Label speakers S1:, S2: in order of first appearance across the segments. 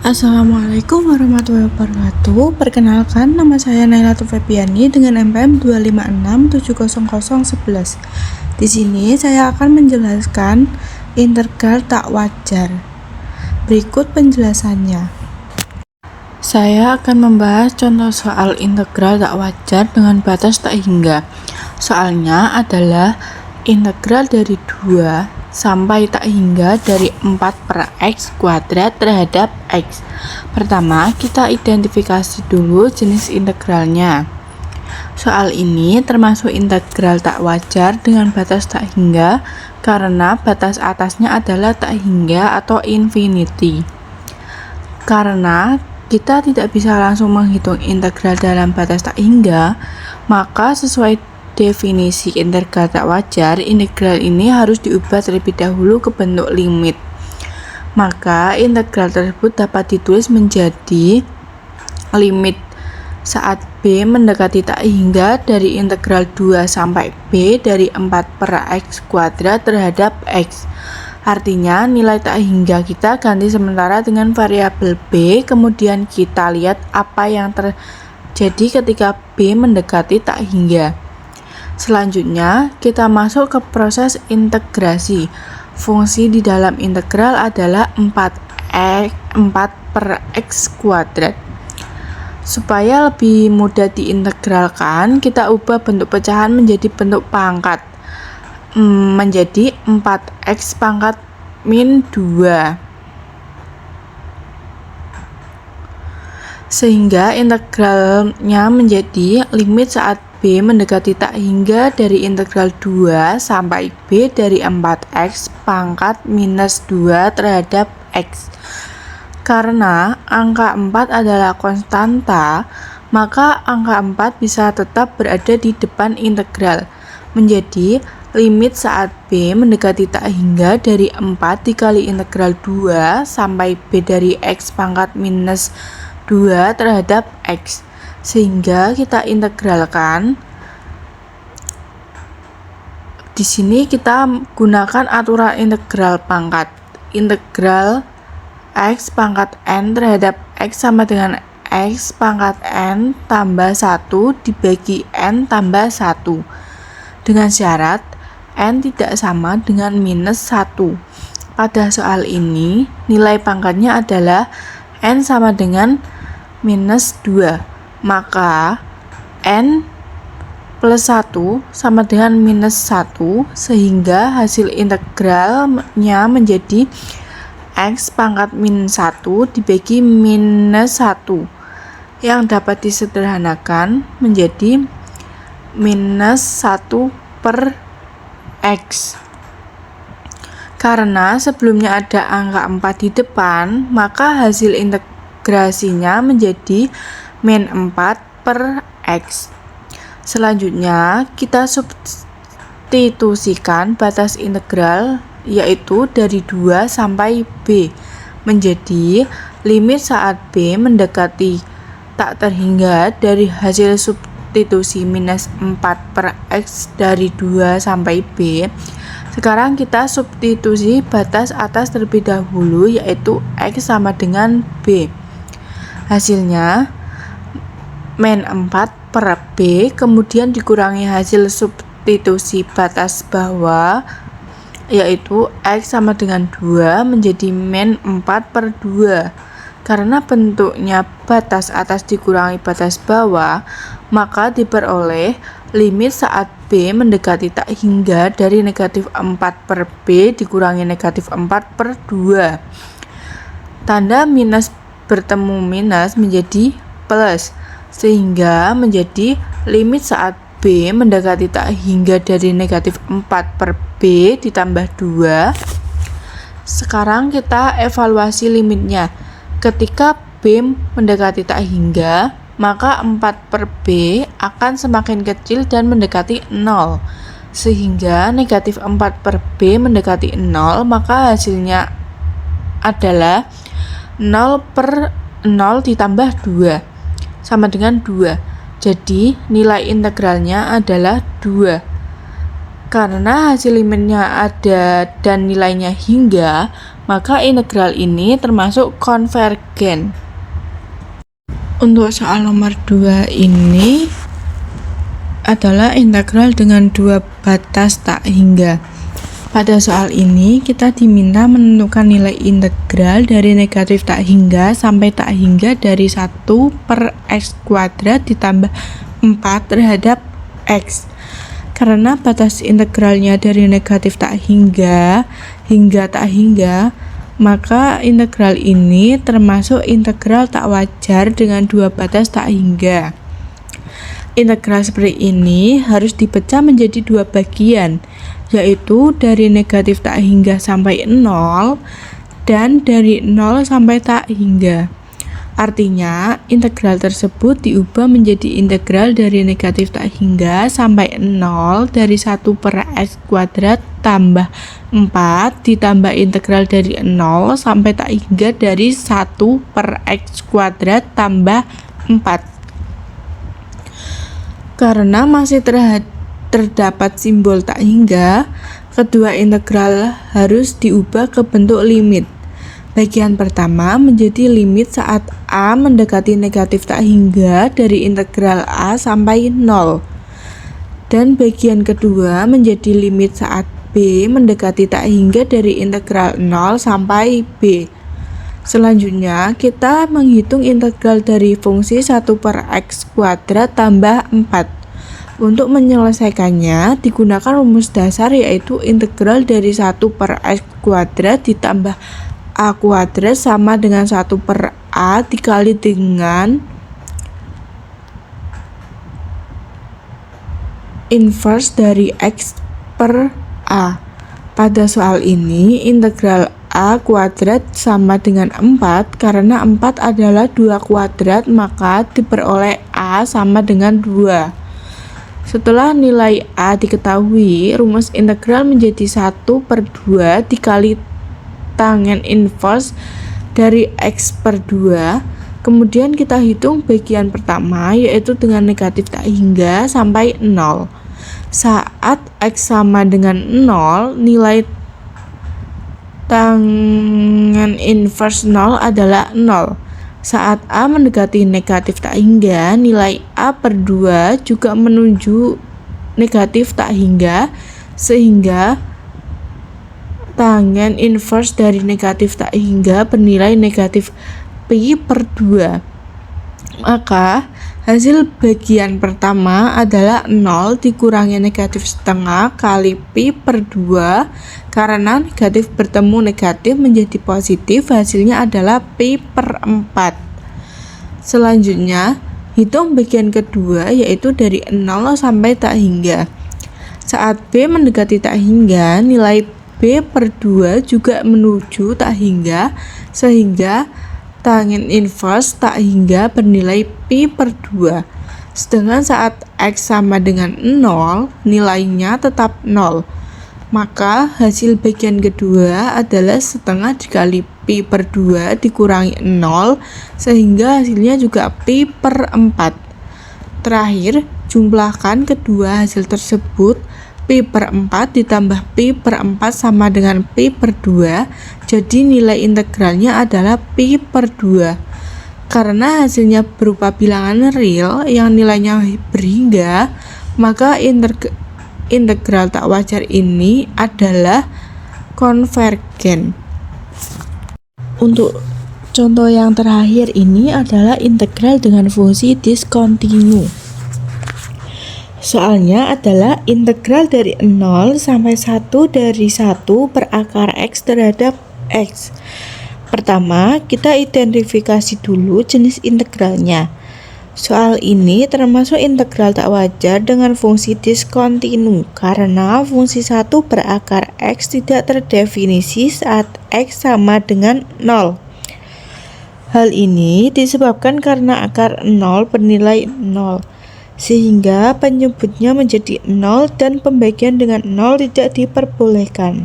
S1: Assalamualaikum warahmatullahi wabarakatuh. Perkenalkan, nama saya Nailatul Febiani dengan NPM 256700011. Di sini saya akan menjelaskan integral tak wajar. Berikut penjelasannya. Saya akan membahas contoh soal integral tak wajar dengan batas tak hingga. Soalnya adalah integral dari 2 sampai tak hingga dari 4/x kuadrat terhadap x. Pertama, kita identifikasi dulu jenis integralnya. Soal ini termasuk integral tak wajar dengan batas tak hingga karena batas atasnya adalah tak hingga atau infinity. Karena kita tidak bisa langsung menghitung integral dalam batas tak hingga, maka sesuai definisi integral tak wajar, integral ini harus diubah terlebih dahulu ke bentuk limit. Maka integral tersebut dapat ditulis menjadi limit saat b mendekati tak hingga dari integral 2 sampai b dari 4/x kuadrat terhadap x. Artinya nilai tak hingga kita ganti sementara dengan variabel b, kemudian kita lihat apa yang terjadi ketika b mendekati tak hingga. Selanjutnya, kita masuk ke proses integrasi. Fungsi di dalam integral adalah 4/x kuadrat. Supaya lebih mudah diintegralkan, kita ubah bentuk pecahan menjadi bentuk pangkat. Menjadi 4x pangkat min 2. Sehingga integralnya menjadi limit saat b mendekati tak hingga dari integral 2 sampai b dari 4x pangkat minus 2 terhadap x. Karena angka 4 adalah konstanta, maka angka 4 bisa tetap berada di depan integral, menjadi limit saat b mendekati tak hingga dari 4 dikali integral 2 sampai b dari x pangkat minus 2 terhadap x. Sehingga kita integralkan. Di sini kita gunakan aturan integral pangkat. Integral x pangkat n terhadap x sama dengan x pangkat n tambah 1 dibagi n tambah 1. Dengan syarat n tidak sama dengan minus 1. Pada soal ini, nilai pangkatnya adalah n sama dengan minus 2. Maka n plus 1 sama dengan minus 1, sehingga hasil integralnya menjadi x pangkat min 1 dibagi minus 1, yang dapat disederhanakan menjadi minus 1/x. Karena sebelumnya ada angka 4 di depan, maka hasil integrasinya menjadi min 4/x. Selanjutnya, kita substitusikan batas integral, yaitu dari 2 sampai b, menjadi limit saat b mendekati tak terhingga dari hasil substitusi minus 4/x dari 2 sampai b. Sekarang kita substitusi batas atas terlebih dahulu, yaitu x sama dengan b. Hasilnya min 4/b, kemudian dikurangi hasil substitusi batas bawah, yaitu x sama dengan 2 menjadi min 4/2. Karena bentuknya batas atas dikurangi batas bawah, maka diperoleh limit saat b mendekati tak hingga dari negatif 4/b dikurangi negatif 4/2. Tanda minus bertemu minus menjadi plus, sehingga menjadi limit saat b mendekati tak hingga dari negatif 4/b ditambah 2. Sekarang kita evaluasi limitnya. Ketika b mendekati tak hingga, maka 4/b akan semakin kecil dan mendekati 0. Sehingga negatif 4/b mendekati 0, maka hasilnya adalah 0/0 ditambah 2 sama dengan 2. Jadi nilai integralnya adalah 2. Karena hasil limitnya ada dan nilainya hingga, maka integral ini termasuk konvergen. Untuk soal nomor 2 ini adalah integral dengan dua batas tak hingga. Pada soal ini kita diminta menentukan nilai integral dari negatif tak hingga sampai tak hingga dari 1 per x kuadrat ditambah 4 terhadap x. Karena batas integralnya dari negatif tak hingga tak hingga, maka integral ini termasuk integral tak wajar dengan dua batas tak hingga. Integral seperti ini harus dipecah menjadi dua bagian, yaitu dari negatif tak hingga sampai 0 dan dari 0 sampai tak hingga. Artinya, integral tersebut diubah menjadi integral dari negatif tak hingga sampai 0 dari 1 per x kuadrat tambah 4 ditambah integral dari 0 sampai tak hingga dari 1 per x kuadrat tambah 4. Karena masih terdapat simbol tak hingga, kedua integral harus diubah ke bentuk limit. Bagian pertama menjadi limit saat A mendekati negatif tak hingga dari integral A sampai 0. Dan bagian kedua menjadi limit saat B mendekati tak hingga dari integral 0 sampai B. Selanjutnya, kita menghitung integral dari fungsi 1 per x kuadrat tambah 4. Untuk menyelesaikannya, digunakan rumus dasar yaitu integral dari 1 per x kuadrat ditambah A kuadrat sama dengan 1 per A dikali dengan inverse dari x per A. Pada soal ini, integral A kuadrat sama dengan 4 karena 4 adalah 2 kuadrat, maka diperoleh A sama dengan 2. Setelah nilai A diketahui, rumus integral menjadi 1 per 2 dikali tangen inverse dari x per 2. Kemudian kita hitung bagian pertama, yaitu dengan negatif tak hingga sampai 0. Saat x sama dengan 0, nilai tangen inverse 0 adalah 0. Saat A mendekati negatif tak hingga, nilai A per 2 juga menuju negatif tak hingga, sehingga tangen inverse dari negatif tak hingga bernilai negatif pi per 2. Maka hasil bagian pertama adalah 0 dikurangi negatif setengah kali pi per 2. Karena negatif bertemu negatif menjadi positif, hasilnya adalah pi per 4. Selanjutnya, hitung bagian kedua yaitu dari 0 sampai tak hingga. Saat B mendekati tak hingga, nilai B per 2 juga menuju tak hingga, sehingga tangen inverse tak hingga bernilai pi per 2. Sedangkan saat x sama dengan 0, nilainya tetap 0. Maka hasil bagian kedua adalah setengah dikali pi per 2 dikurangi 0, sehingga hasilnya juga pi per 4. Terakhir, jumlahkan kedua hasil tersebut. Pi per 4 ditambah pi per 4 sama dengan pi per 2, jadi nilai integralnya adalah pi per 2. Karena hasilnya berupa bilangan real yang nilainya berhingga, maka integral tak wajar ini adalah konvergen. Untuk contoh yang terakhir ini adalah integral dengan fungsi diskontinu. Soalnya adalah integral dari 0 sampai 1 dari 1 per akar x terhadap x. Pertama, kita identifikasi dulu jenis integralnya. Soal ini termasuk integral tak wajar dengan fungsi diskontinu karena fungsi 1 per akar x tidak terdefinisi saat x sama dengan 0. Hal ini disebabkan karena akar 0 bernilai 0. Sehingga penyebutnya menjadi 0 dan pembagian dengan 0 tidak diperbolehkan.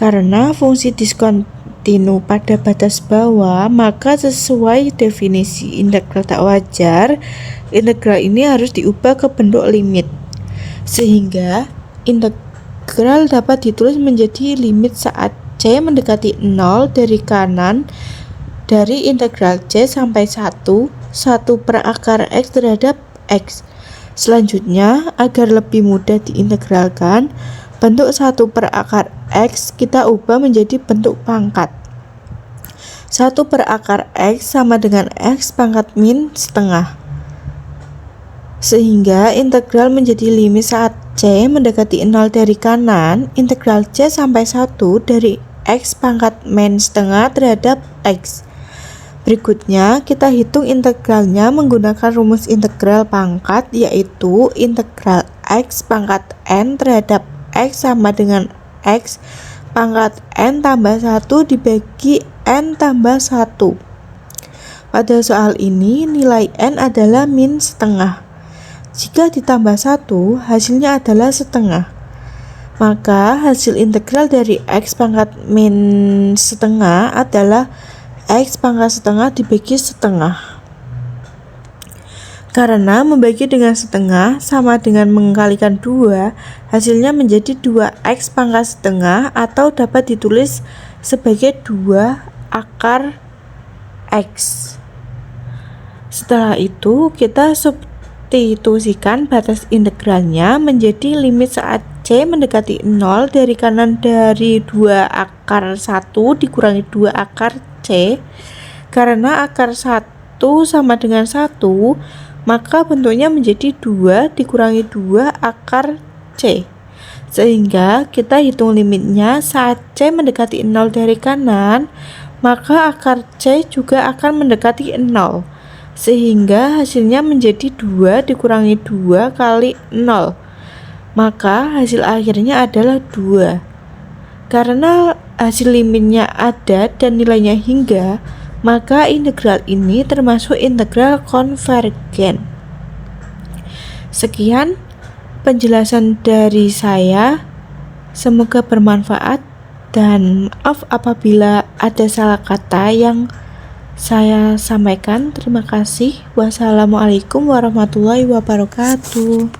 S1: Karena fungsi diskontinu pada batas bawah, maka sesuai definisi integral tak wajar, integral ini harus diubah ke bentuk limit. Sehingga integral dapat ditulis menjadi limit saat C mendekati 0 dari kanan dari integral C sampai 1 per akar X terhadap X. Selanjutnya, agar lebih mudah diintegralkan, bentuk 1 per akar X kita ubah menjadi bentuk pangkat. 1 per akar X sama dengan X pangkat min setengah. Sehingga integral menjadi limit saat C mendekati 0 dari kanan, integral C sampai 1 dari X pangkat min setengah terhadap X. Berikutnya, kita hitung integralnya menggunakan rumus integral pangkat, yaitu integral X pangkat N terhadap X sama dengan X pangkat N tambah 1 dibagi N tambah 1. Pada soal ini, nilai N adalah min setengah. Jika ditambah 1, hasilnya adalah setengah. Maka, hasil integral dari X pangkat min setengah adalah X pangkat setengah dibagi setengah. Karena membagi dengan setengah sama dengan mengkalikan 2, hasilnya menjadi 2X pangkat setengah atau dapat ditulis sebagai 2 akar X. Setelah itu, kita substitusikan batas integralnya menjadi limit saat C mendekati 0 dari kanan dari 2 akar 1 dikurangi 2 akar C. Karena akar 1 sama dengan 1, maka bentuknya menjadi 2 dikurangi 2 akar C. Sehingga kita hitung limitnya saat C mendekati 0 dari kanan, maka akar C juga akan mendekati 0. Sehingga hasilnya menjadi 2 dikurangi 2 kali 0. Maka hasil akhirnya adalah 2. Karena hasil limitnya ada dan nilainya hingga, maka integral ini termasuk integral konvergen. Sekian penjelasan dari saya, semoga bermanfaat dan maaf apabila ada salah kata yang saya sampaikan. Terima kasih. Wassalamualaikum warahmatullahi wabarakatuh.